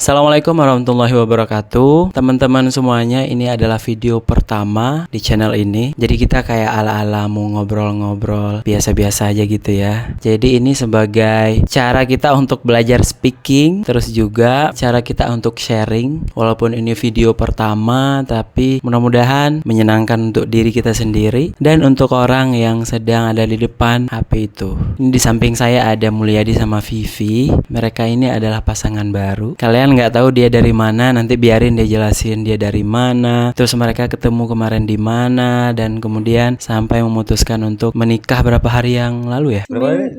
Assalamualaikum warahmatullahi wabarakatuh. Teman-teman semuanya, ini adalah video pertama di channel ini. Jadi kita kayak ala-ala mau ngobrol-ngobrol biasa-biasa aja gitu ya. Jadi ini sebagai cara kita untuk belajar speaking, terus juga cara kita untuk sharing. Walaupun ini video pertama, tapi mudah-mudahan menyenangkan untuk diri kita sendiri dan untuk orang yang sedang ada di depan HP itu. Ini di samping saya ada Mulyadi sama Vivi. Mereka ini adalah pasangan baru. Kalian nggak tahu dia dari mana, nanti biarin dia jelasin dia dari mana, terus mereka ketemu kemarin di mana, dan kemudian sampai memutuskan untuk menikah berapa hari yang lalu ya?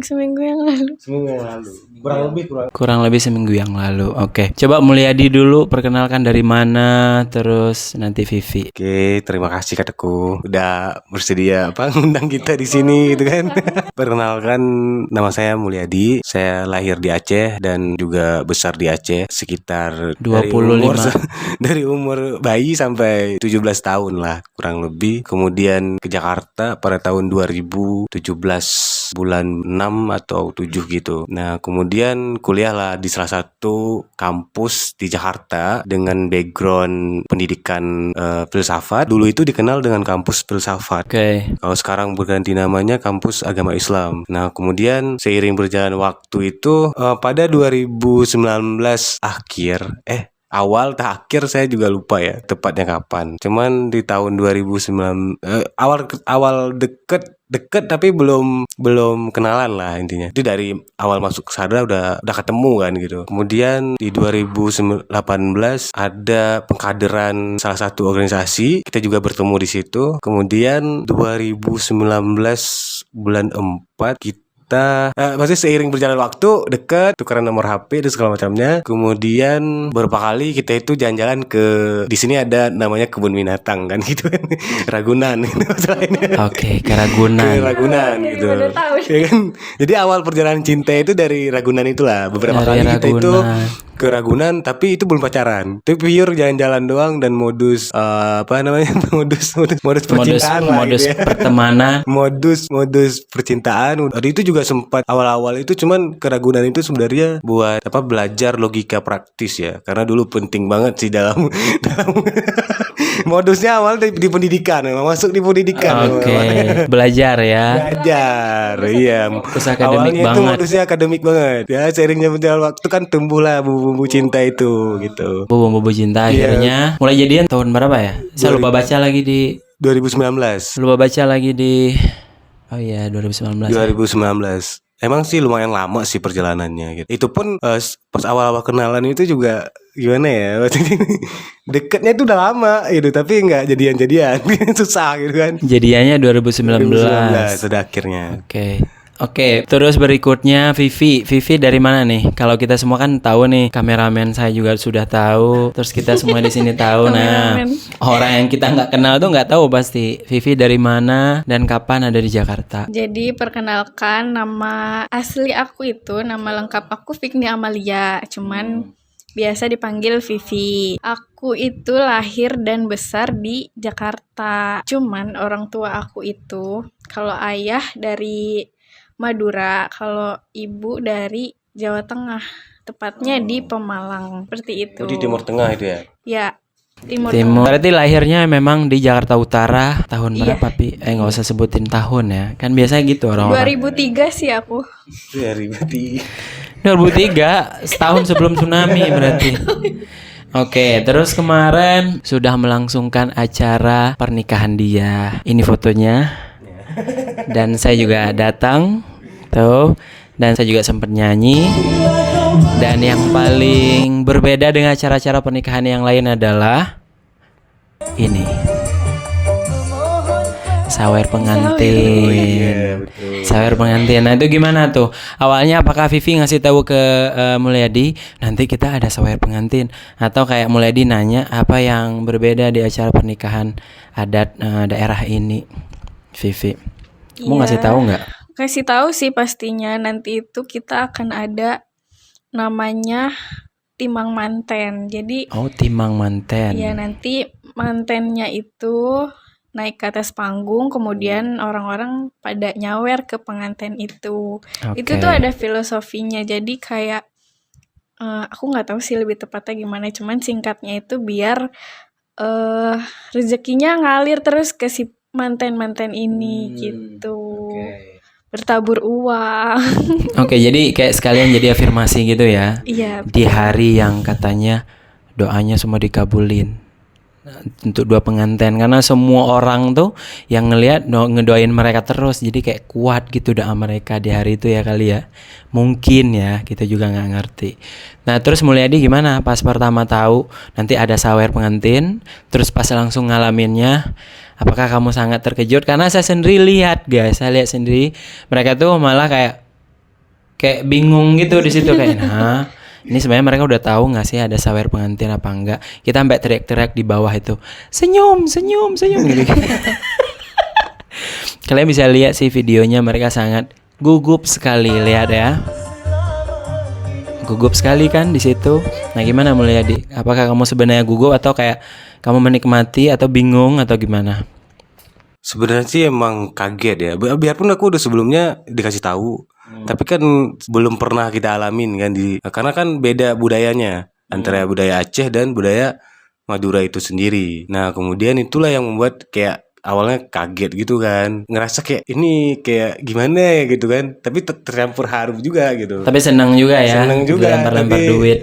Seminggu yang lalu. Kurang lebih seminggu yang lalu. Oke, coba Mulyadi dulu perkenalkan dari mana, terus nanti Vivi. Oke, terima kasih Kataku udah bersedia ngundang kita di sini gitu kan. Perkenalkan, nama saya Mulyadi. Saya lahir di Aceh dan juga besar di Aceh, sekitar 25. dari umur bayi sampai 17 tahun lah kurang lebih. Kemudian ke Jakarta pada tahun 2017 bulan 6 atau 7 gitu. Nah, kemudian kuliah lah di salah satu kampus di Jakarta dengan background pendidikan filsafat. Dulu itu dikenal dengan kampus filsafat. Oke. Kalau sekarang berganti namanya kampus agama Islam. Nah, kemudian seiring berjalan waktu itu pada 2019 awal akhir saya juga lupa ya tepatnya kapan. Cuman di tahun 2009 awal deket tapi belum kenalan lah intinya. Itu dari awal masuk ke sana udah ketemu kan gitu. Kemudian di 2018 ada pengkaderan salah satu organisasi, kita juga bertemu di situ. Kemudian 2019 bulan 4 kita masih seiring berjalan waktu deket, tukeran nomor HP dan segala macamnya. Kemudian beberapa kali kita itu jalan-jalan ke, di sini ada namanya kebun binatang kan gitu kan. Ragunan Oke, ke Ragunan. Ke Ragunan gitu. Ya kan? Jadi awal perjalanan cinta itu dari Ragunan itulah. Beberapa Dari kali kita itu Ragunan. ke Ragunan, tapi itu belum pacaran. Itu pure jalan-jalan doang dan modus modus percintaan lah Modus gitu ya. pertemanan. modus percintaan. Tadi itu juga sempat awal-awal itu cuman ke Ragunan itu sebenarnya buat belajar logika praktis ya. Karena dulu penting banget sih dalam modusnya awal di pendidikan, memang masuk di pendidikan. Oke, belajar ya. Belajar, iya. Terus akademik Awalnya itu banget. modusnya akademik banget. Ya, seiringnya berjalan waktu kan tumbuhlah bumbu cinta itu gitu. Bumbu cinta akhirnya mulai jadian tahun berapa ya? Saya lupa baca lagi di 2019. Oh iya, 2019. 2019. Emang sih lumayan lama sih perjalanannya gitu. Itu pun pas awal-awal kenalan itu juga gimana ya? Deketnya itu udah lama gitu, tapi nggak jadian-jadian. Susah gitu kan. Jadiannya 2019. Sudah akhirnya. Oke, terus berikutnya Vivi dari mana nih? Kalau kita semua kan tahu nih, kameramen saya juga sudah tahu, terus kita semua di sini tahu. Nah, orang yang kita nggak kenal tuh nggak tahu pasti. Vivi dari mana dan kapan ada di Jakarta? Jadi perkenalkan, nama asli aku itu, nama lengkap aku Fikni Amalia, cuman biasa dipanggil Vivi. Aku itu lahir dan besar di Jakarta. Cuman orang tua aku itu, kalau ayah dari Madura, kalau ibu dari Jawa Tengah, tepatnya di Pemalang, seperti itu. Di Timur Tengah itu ya? Ya, Timur. Berarti lahirnya memang di Jakarta Utara. Tahun Iya. berapa, Pi? Nggak usah sebutin tahun ya. Kan biasanya gitu orang-orang. 2003 sih aku. 2003, setahun sebelum tsunami berarti. Oke, terus kemarin sudah melangsungkan acara pernikahan dia. Ini fotonya. Dan saya juga datang tuh, dan saya juga sempat nyanyi. Dan yang paling berbeda dengan acara-acara pernikahan yang lain adalah ini, sawer pengantin. Sawer pengantin. Nah, itu gimana tuh? Awalnya apakah Vivi ngasih tahu ke Mulyadi, nanti kita ada sawer pengantin, atau kayak Mulyadi nanya apa yang berbeda di acara pernikahan adat daerah ini? Vivi, kamu ngasih tahu nggak? Kasih tahu sih pastinya. Nanti itu kita akan ada namanya timang manten. Jadi Timang manten. ya nanti mantennya itu naik ke atas panggung, kemudian orang-orang pada nyawer ke pengantin itu. Itu tuh ada filosofinya. Jadi kayak Aku nggak tahu sih lebih tepatnya gimana, cuman singkatnya itu biar rezekinya ngalir terus ke si manten-manten ini gitu. Bertabur uang. Oke, jadi kayak sekalian jadi afirmasi gitu ya. Iya, Di hari yang katanya doanya semua dikabulin. Nah, untuk dua pengantin, karena semua orang tuh yang ngelihat ngedoain mereka terus, jadi kayak kuat gitu doa mereka di hari itu ya kali ya. Mungkin ya, kita juga nggak ngerti. Nah, terus Mulyadi gimana pas pertama tahu nanti ada sawer pengantin, terus pas langsung ngalaminnya, apakah kamu sangat terkejut? Karena saya sendiri lihat guys, saya lihat sendiri mereka tuh malah kayak bingung gitu di situ kayak, nah ini sebenarnya mereka udah tahu nggak sih ada sawer pengantin apa enggak? Kita sampai teriak-teriak di bawah itu, senyum, senyum, senyum gitu. Kalian bisa lihat sih videonya, mereka sangat gugup sekali, lihat ya. Gugup sekali kan di situ. Nah, gimana Mulyadi? Apakah kamu sebenarnya gugup atau kayak kamu menikmati atau bingung atau gimana? Sebenarnya sih emang kaget ya. Biarpun aku udah sebelumnya dikasih tahu, tapi kan belum pernah kita alamin kan karena kan beda budayanya antara budaya Aceh dan budaya Madura itu sendiri. Nah, kemudian itulah yang membuat kayak awalnya kaget gitu kan. Ngerasa kayak ini kayak gimana ya gitu kan. Tapi tercampur haru juga gitu. Tapi senang juga ya. Senang juga, Lempar-lempar tapi duit.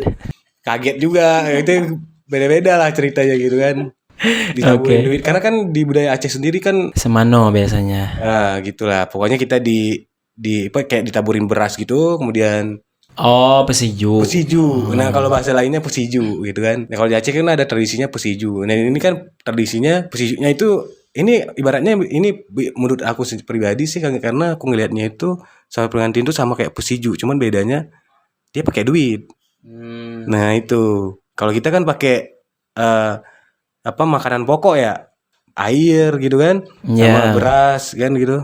Kaget juga. Itu beda-beda lah ceritanya gitu kan. Disaburin Oke. duit karena kan di budaya Aceh sendiri kan Semano biasanya. gitulah. Pokoknya kita di apa kayak ditaburin beras gitu, kemudian Oh, pesiju. pesiju. Nah, kalau bahasa lainnya pesiju gitu kan. Nah, kalau di Aceh kan ada tradisinya pesiju. Nah, ini kan tradisinya pesijunya itu ini ibaratnya ini menurut aku pribadi sih karena aku ngelihatnya itu sama pengantin itu sama kayak pesiju, cuman bedanya dia pakai duit. Nah, itu. Kalau kita kan pakai apa makanan pokok ya, air gitu kan, sama Ya. beras kan gitu.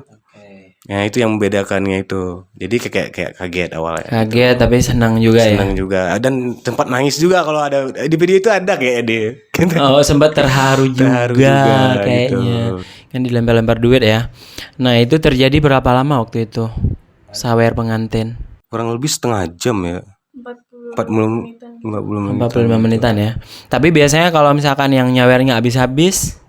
Nah, itu yang membedakannya itu. Jadi kayak kaget awalnya. Kaget tapi senang juga ya. Senang juga dan sempat nangis juga kalau ada di video itu ada kayak dia. Oh, sempat terharu juga, Terharu juga, kayaknya. gitu. Kan dilempar-lempar duit ya. Nah, itu terjadi berapa lama waktu itu? Sawer pengantin. Kurang lebih setengah jam ya. 40 45 menitan ya. Tapi biasanya kalau misalkan yang nyawer nggak habis-habis,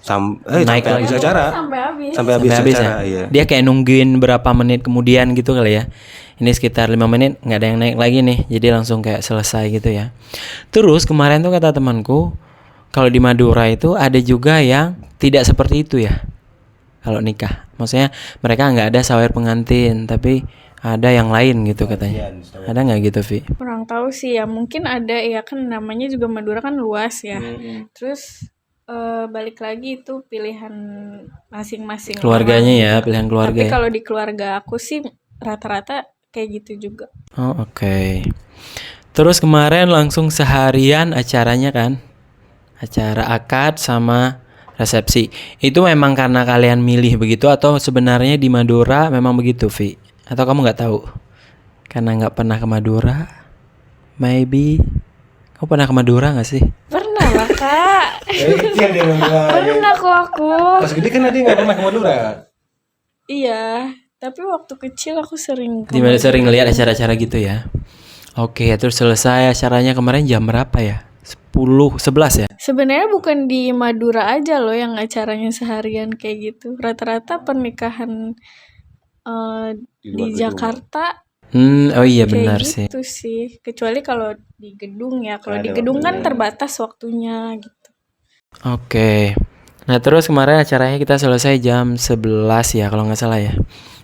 naik sampai lagi. habis acara. sampai habis. Sampai habis sampai habis acara, ya. iya. Dia kayak nungguin berapa menit kemudian gitu kali ya. Ini sekitar 5 menit nggak ada yang naik lagi nih. Jadi langsung kayak selesai gitu ya. Terus kemarin tuh kata temanku, kalau di Madura itu ada juga yang tidak seperti itu ya. Kalau nikah, maksudnya mereka nggak ada sawer pengantin, tapi ada yang lain gitu katanya. Ada nggak gitu, Vi? Kurang tahu sih ya, mungkin ada ya, kan namanya juga Madura kan luas ya. Terus balik lagi itu pilihan masing-masing Keluarganya orang. ya, pilihan keluarga Tapi ya. kalau di keluarga aku sih rata-rata kayak gitu juga. Oh, oke. Terus kemarin langsung seharian acaranya kan? Acara akad sama resepsi. Itu memang karena kalian milih begitu atau sebenarnya di Madura memang begitu, Vi? Atau kamu nggak tahu? Karena nggak pernah ke Madura? Maybe. Kamu pernah ke Madura nggak sih? Pernah lah kak. Kecil dia Pernah kok aku. Pas gede kan dia nggak pernah ke Madura. Iya, tapi waktu kecil aku sering ke Dimana sering ngeliat acara-acara gitu ya? Oke, terus selesai acaranya kemarin jam berapa ya? 10, 11 ya? Sebenarnya bukan di Madura aja loh yang acaranya seharian kayak gitu. Rata-rata pernikahan di Jakarta Oh iya kayak benar sih. gitu sih. Kecuali kalau di gedung ya. Kalau di Ada gedung kan waktunya. terbatas waktunya gitu. Oke. Nah, terus kemarin acaranya kita selesai jam 11 ya kalau nggak salah ya.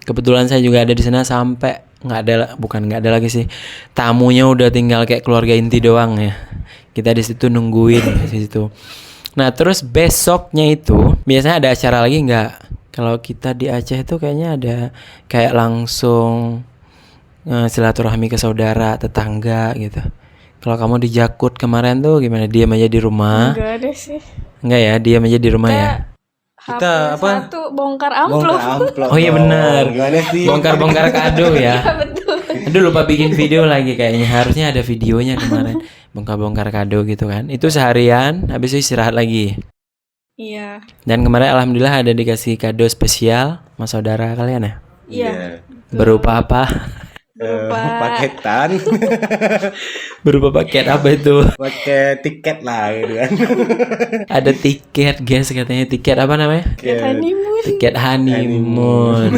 Kebetulan saya juga ada di sana sampai nggak ada lagi sih. Tamunya udah tinggal kayak keluarga inti doang ya. Kita di situ nungguin di situ. Nah, terus besoknya itu biasanya ada acara lagi nggak? Kalau kita di Aceh itu kayaknya ada kayak langsung silaturahmi ke saudara, tetangga gitu. Kalau kamu di Jakut kemarin tuh gimana? Diam aja di rumah? Enggak ada sih. Enggak ya, diam aja di rumah ya. Kita apa? Satu bongkar amplop. Oh iya benar. Gimana sih? Bongkar-bongkar kado ya. Betul. Aduh lupa bikin video lagi kayaknya. Harusnya ada videonya kemarin. Bongkar-bongkar kado gitu kan. Itu seharian, habis itu istirahat lagi. Iya. Dan kemarin alhamdulillah ada dikasih kado spesial sama saudara kalian ya. Iya. Berupa apa? paketan, Berupa paket apa itu? pakai tiket lah gitu kan. Ada tiket, guys, katanya tiket apa namanya? honeymoon. Tiket honeymoon.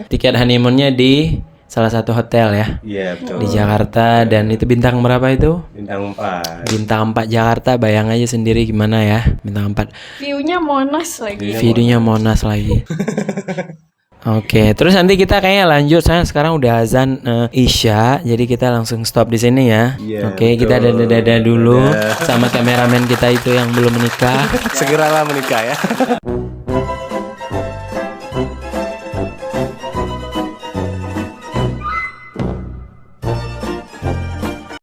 Tiket honeymoonnya di salah satu hotel ya Iya betul. di Jakarta, dan itu bintang berapa itu? Bintang 4. Bintang 4 Jakarta. Bayang aja sendiri gimana ya, bintang 4. View-nya Monas lagi. Videonya Monas lagi. Oke, terus nanti kita kayaknya lanjut. Saya sekarang udah azan Isya, jadi kita langsung stop di sini ya. Iya, Oke, kita betul. dadah dulu sama kameramen kita itu yang belum menikah. Segeralah menikah ya.